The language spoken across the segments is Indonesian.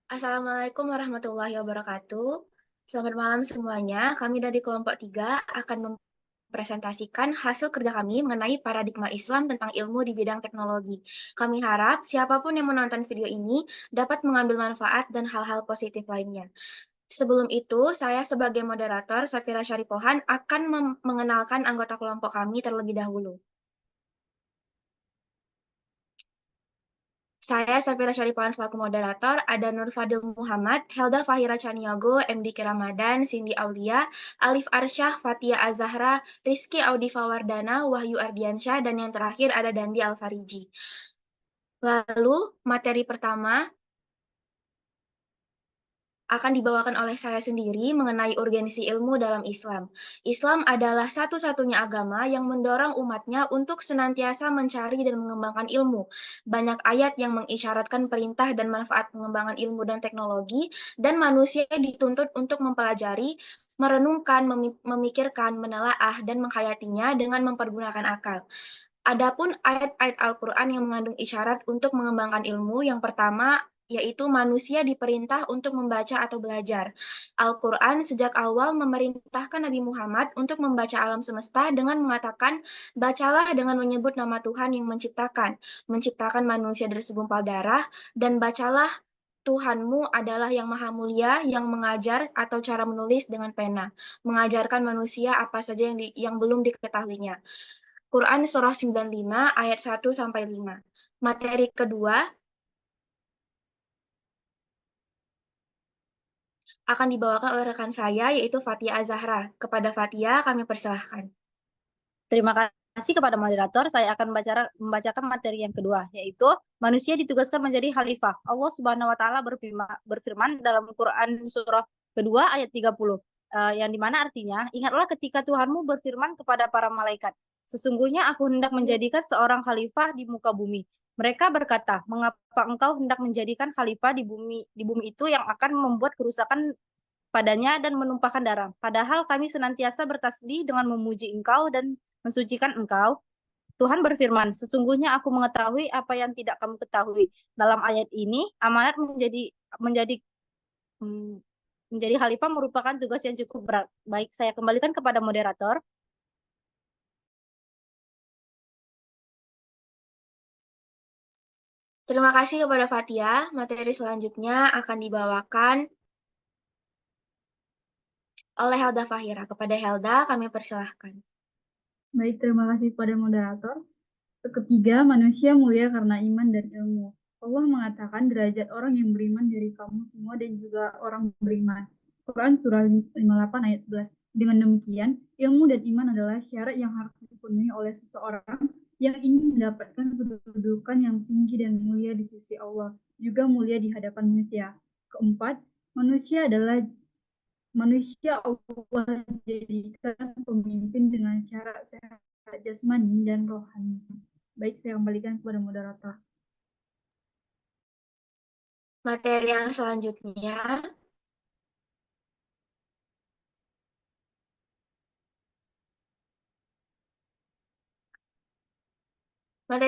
Assalamualaikum warahmatullahi wabarakatuh. Selamat malam semuanya. Kami dari kelompok 3 akan mempresentasikan hasil kerja kami mengenai paradigma Islam tentang ilmu di bidang teknologi. Kami harap siapapun yang menonton video ini dapat mengambil manfaat dan hal-hal positif lainnya. Sebelum itu, saya sebagai moderator, Safira Syaripohan, akan mengenalkan anggota kelompok kami terlebih dahulu. Saya Safira Syaripohan selaku moderator, ada Nur Fadil Muhammad, Helda Fahira Caniago, MD Ramadan, Cindy Aulia, Alif Arsyah, Fatia Azahra, Rizky Audifa Wardana, Wahyu Ardiansyah, dan yang terakhir ada Dandi Alfariji. Lalu, materi pertama akan dibawakan oleh saya sendiri mengenai urgensi ilmu dalam Islam. Islam adalah satu-satunya agama yang mendorong umatnya untuk senantiasa mencari dan mengembangkan ilmu. Banyak ayat yang mengisyaratkan perintah dan manfaat pengembangan ilmu dan teknologi, dan manusia dituntut untuk mempelajari, merenungkan, memikirkan, menelaah, dan menghayatinya dengan mempergunakan akal. Adapun ayat-ayat Al-Quran yang mengandung isyarat untuk mengembangkan ilmu, yang pertama yaitu manusia diperintah untuk membaca atau belajar. Al-Quran sejak awal memerintahkan Nabi Muhammad untuk membaca alam semesta dengan mengatakan, bacalah dengan menyebut nama Tuhan yang menciptakan manusia dari segumpal darah, dan bacalah Tuhanmu adalah yang maha mulia, yang mengajar atau cara menulis dengan pena, mengajarkan manusia apa saja yang belum diketahuinya. Quran Surah 95 ayat 1-5. Materi kedua akan dibawakan oleh rekan saya, yaitu Fatia Azahra. Kepada Fatia, kami persilahkan. Terima kasih kepada moderator. Saya akan membacakan materi yang kedua, yaitu manusia ditugaskan menjadi khalifah. Allah Subhanahu wa taala berfirman dalam Quran surah kedua ayat 30, yang dimana artinya, ingatlah ketika Tuhanmu berfirman kepada para malaikat, sesungguhnya aku hendak menjadikan seorang khalifah di muka bumi. Mereka berkata, mengapa engkau hendak menjadikan khalifah di bumi itu yang akan membuat kerusakan padanya dan menumpahkan darah. Padahal kami senantiasa bertasbih dengan memuji Engkau dan mensucikan Engkau. Tuhan berfirman, sesungguhnya aku mengetahui apa yang tidak kamu ketahui. Dalam ayat ini, amanat menjadi hmm, menjadi khalifah merupakan tugas yang cukup berat. Baik, saya kembalikan kepada moderator. Terima kasih kepada Fatia. Materi selanjutnya akan dibawakan oleh Helda Fahira. Kepada Helda, kami persilahkan. Baik, terima kasih kepada moderator. Ketiga, manusia mulia karena iman dan ilmu. Allah mengatakan derajat orang yang beriman dari kamu semua dan juga orang beriman. Quran Surah 58 ayat 11. Dengan demikian, ilmu dan iman adalah syarat yang harus dipenuhi oleh seseorang yang ingin mendapatkan kedudukan yang tinggi dan mulia di sisi Allah, juga mulia di hadapan manusia. Keempat, manusia Allah jadikan pemimpin dengan cara sehat jasmani dan rohani. Baik, saya kembalikan kepada moderator. Materi yang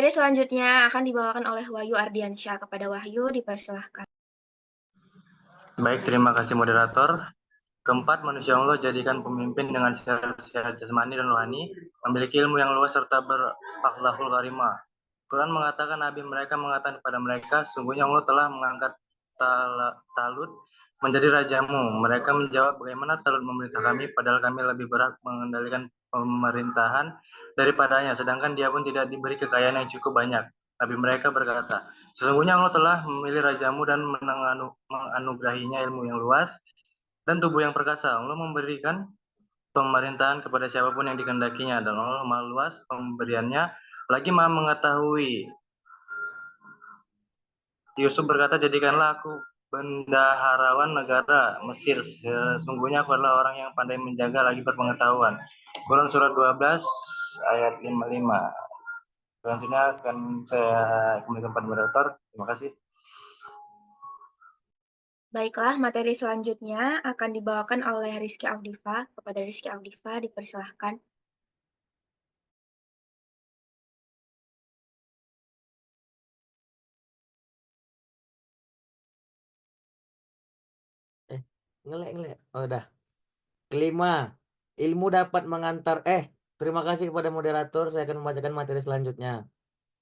selanjutnya akan dibawakan oleh Wahyu Ardiansyah. Kepada Wahyu, dipersilahkan. Baik, terima kasih moderator. Keempat, manusia Allah jadikan pemimpin dengan sehat jasmani dan rohani, memiliki ilmu yang luas serta berakhlakul karimah. Quran mengatakan Nabi mereka mengatakan kepada mereka, sungguhnya Allah telah mengangkat Talut menjadi rajamu. Mereka menjawab, bagaimana Talut memerintah kami, padahal kami lebih berhak mengendalikan pemerintahan daripadanya, sedangkan dia pun tidak diberi kekayaan yang cukup banyak. Nabi mereka berkata, sesungguhnya Allah telah memilih rajamu dan menganugerahinya ilmu yang luas dan tubuh yang perkasa. Allah memberikan pemerintahan kepada siapapun yang dikehendakinya, dan Allah maha luas pemberiannya, lagi maha mengetahui. Yusuf berkata, jadikanlah aku bendaharawan negara Mesir, sesungguhnya aku adalah orang yang pandai menjaga lagi berpengetahuan. Quran surat 12 ayat 55. Selanjutnya akan saya kembalikan kepada moderator. Terima kasih. Baiklah, materi selanjutnya akan dibawakan oleh Rizky Audifa. Kepada Rizky Audifa, dipersilahkan. Ngelek. Oh, udah. Kelima, ilmu dapat mengantar terima kasih kepada moderator, saya akan membacakan materi selanjutnya.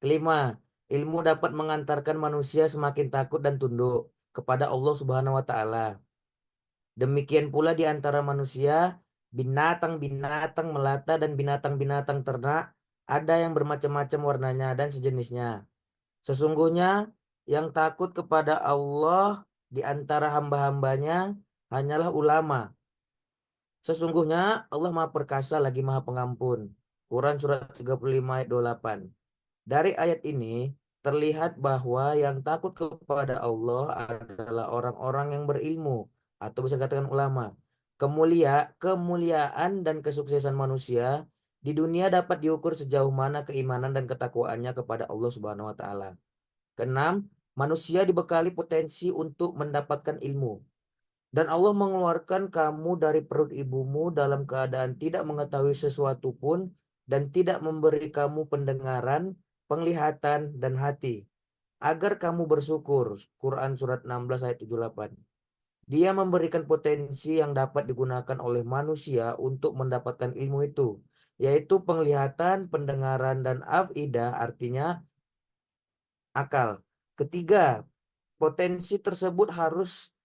Kelima, ilmu dapat mengantarkan manusia semakin takut dan tunduk kepada Allah Subhanahu wa taala. Demikian pula di antara manusia, binatang-binatang melata dan binatang-binatang ternak ada yang bermacam-macam warnanya dan sejenisnya. Sesungguhnya yang takut kepada Allah di antara hamba-hambanya hanyalah ulama. Sesungguhnya Allah Maha Perkasa lagi Maha Pengampun. Quran surat 35 ayat 28. Dari ayat ini terlihat bahwa yang takut kepada Allah adalah orang-orang yang berilmu atau bisa dikatakan ulama. Kemuliaan dan kesuksesan manusia di dunia dapat diukur sejauh mana keimanan dan ketakwaannya kepada Allah Subhanahu wa taala. Keenam, manusia dibekali potensi untuk mendapatkan ilmu. Dan Allah mengeluarkan kamu dari perut ibumu dalam keadaan tidak mengetahui sesuatu pun dan tidak memberi kamu pendengaran, penglihatan, dan hati. Agar kamu bersyukur. Quran surat 16 ayat 78. Dia memberikan potensi yang dapat digunakan oleh manusia untuk mendapatkan ilmu itu, yaitu penglihatan, pendengaran, dan afidah, artinya akal. Ketiga, potensi tersebut harus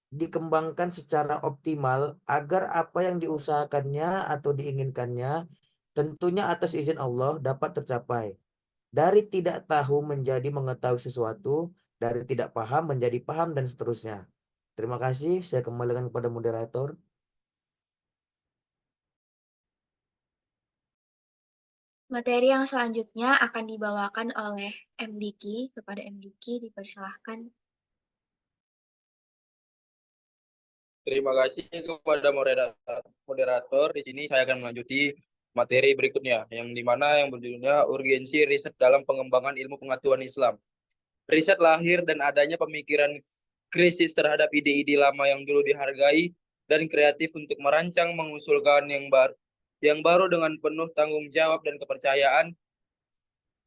dikembangkan secara optimal agar apa yang diusahakannya atau diinginkannya tentunya atas izin Allah dapat tercapai. Dari tidak tahu menjadi mengetahui sesuatu, dari tidak paham menjadi paham dan seterusnya. Terima kasih, saya kembalikan kepada moderator. Materi yang selanjutnya akan dibawakan oleh MDQ. Kepada MDQ dipersilahkan. Terima kasih kepada moderator. Di sini saya akan melanjuti materi berikutnya, yang berjudulnya urgensi riset dalam pengembangan ilmu pengetahuan Islam. Riset lahir dan adanya pemikiran krisis terhadap ide-ide lama yang dulu dihargai dan kreatif untuk merancang mengusulkan yang baru dengan penuh tanggung jawab dan kepercayaan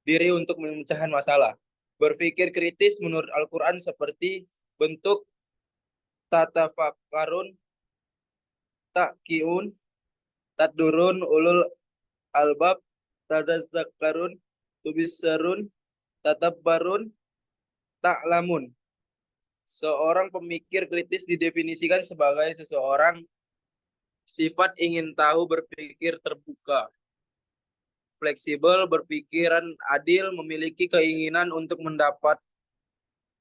diri untuk memecahkan masalah. Berpikir kritis menurut Al-Quran seperti bentuk tatafakarun, takiun, tadurun, ulul albab, tadazzakarun, tubisarun, tatabbarun, ta'lamun. Seorang pemikir kritis didefinisikan sebagai seseorang sifat ingin tahu, berpikir terbuka, fleksibel, berpikiran adil, memiliki keinginan untuk mendapat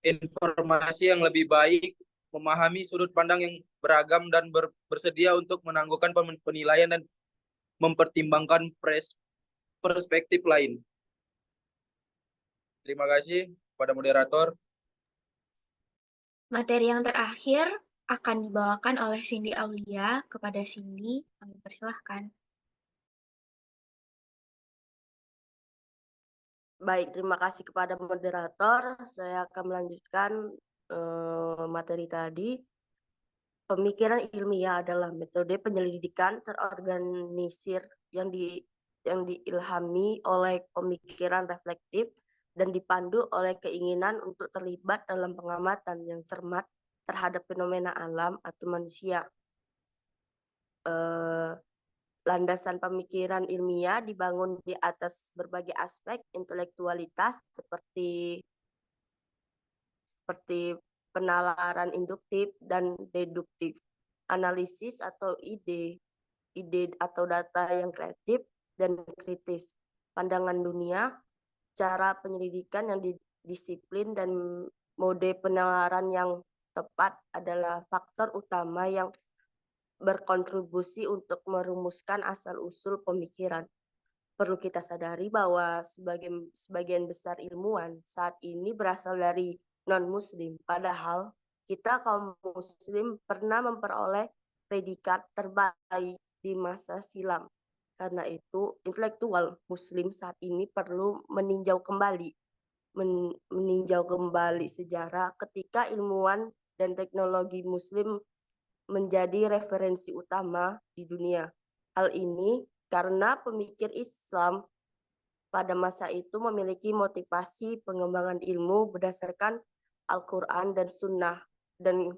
informasi yang lebih baik, memahami sudut pandang yang beragam, dan bersedia untuk menangguhkan penilaian dan mempertimbangkan perspektif lain. Terima kasih kepada moderator. Materi yang terakhir akan dibawakan oleh Cindy Aulia. Kepada Cindy, kami persilahkan. Baik, terima kasih kepada moderator. Saya akan melanjutkan materi tadi. Pemikiran ilmiah adalah metode penyelidikan terorganisir yang diilhami oleh pemikiran reflektif dan dipandu oleh keinginan untuk terlibat dalam pengamatan yang cermat terhadap fenomena alam atau manusia. Landasan pemikiran ilmiah dibangun di atas berbagai aspek intelektualitas seperti penalaran induktif dan deduktif, analisis atau ide atau data yang kreatif dan kritis, pandangan dunia, cara penyelidikan yang disiplin, dan mode penalaran yang tepat adalah faktor utama yang berkontribusi untuk merumuskan asal-usul pemikiran. Perlu kita sadari bahwa sebagian besar ilmuwan saat ini berasal dari non-muslim, padahal kita kaum muslim pernah memperoleh predikat terbaik di masa silam. Karena itu, intelektual muslim saat ini perlu meninjau kembali sejarah ketika ilmuwan dan teknologi muslim menjadi referensi utama di dunia. Hal ini karena pemikir Islam pada masa itu memiliki motivasi pengembangan ilmu berdasarkan Al-Quran dan Sunnah, dan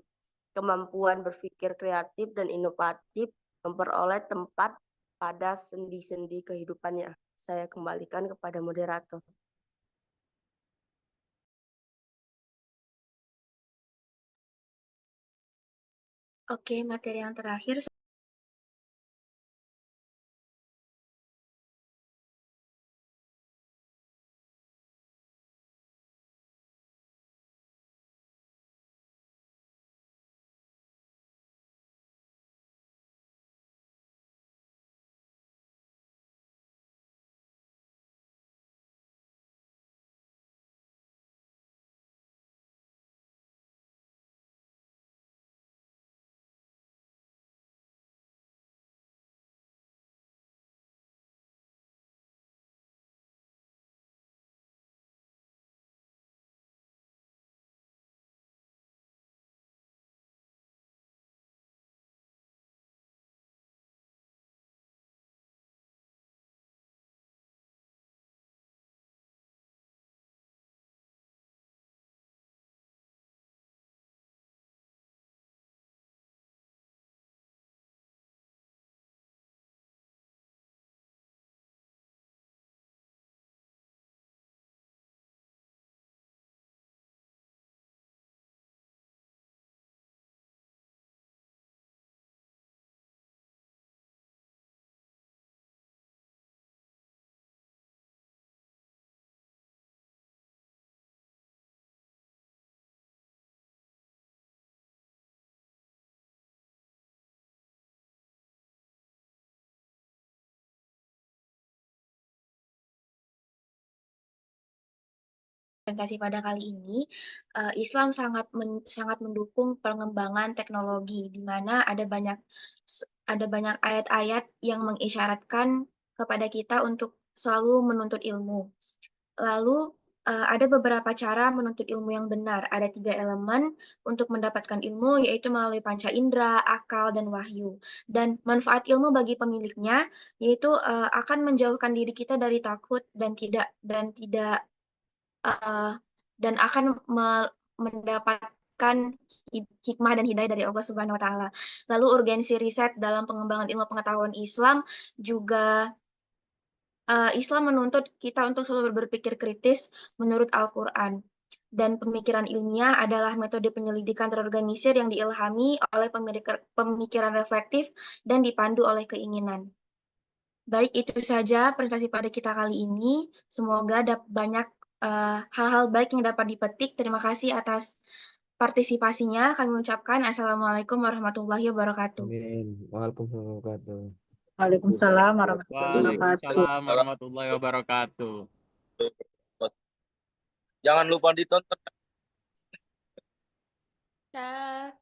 kemampuan berpikir kreatif dan inovatif memperoleh tempat pada sendi-sendi kehidupannya. Saya kembalikan kepada moderator. Oke, materi yang terakhir. Presentasi pada kali ini, Islam sangat mendukung pengembangan teknologi, di mana ada banyak ayat-ayat yang mengisyaratkan kepada kita untuk selalu menuntut ilmu. Lalu, ada beberapa cara menuntut ilmu yang benar. Ada 3 elemen untuk mendapatkan ilmu, yaitu melalui panca indera, akal, dan wahyu. Dan manfaat ilmu bagi pemiliknya, yaitu akan menjauhkan diri kita dari takut dan akan mendapatkan hikmah dan hidayah dari Allah Subhanahu wa Ta'ala. Lalu urgensi riset dalam pengembangan ilmu pengetahuan Islam juga Islam menuntut kita untuk selalu berpikir kritis menurut Al-Quran. Dan pemikiran ilmiah adalah metode penyelidikan terorganisir yang diilhami oleh pemikiran reflektif dan dipandu oleh keinginan. Baik, itu saja presentasi pada kita kali ini. Semoga ada banyak hal-hal baik yang dapat dipetik. Terima kasih atas partisipasinya. Kami ucapkan Assalamualaikum warahmatullahi wabarakatuh. Amin. Waalaikumsalam warahmatullahi wabarakatuh. Waalaikumsalam warahmatullahi wabarakatuh. Waalaikumsalam warahmatullahi wabarakatuh. Jangan lupa ditonton. Dah.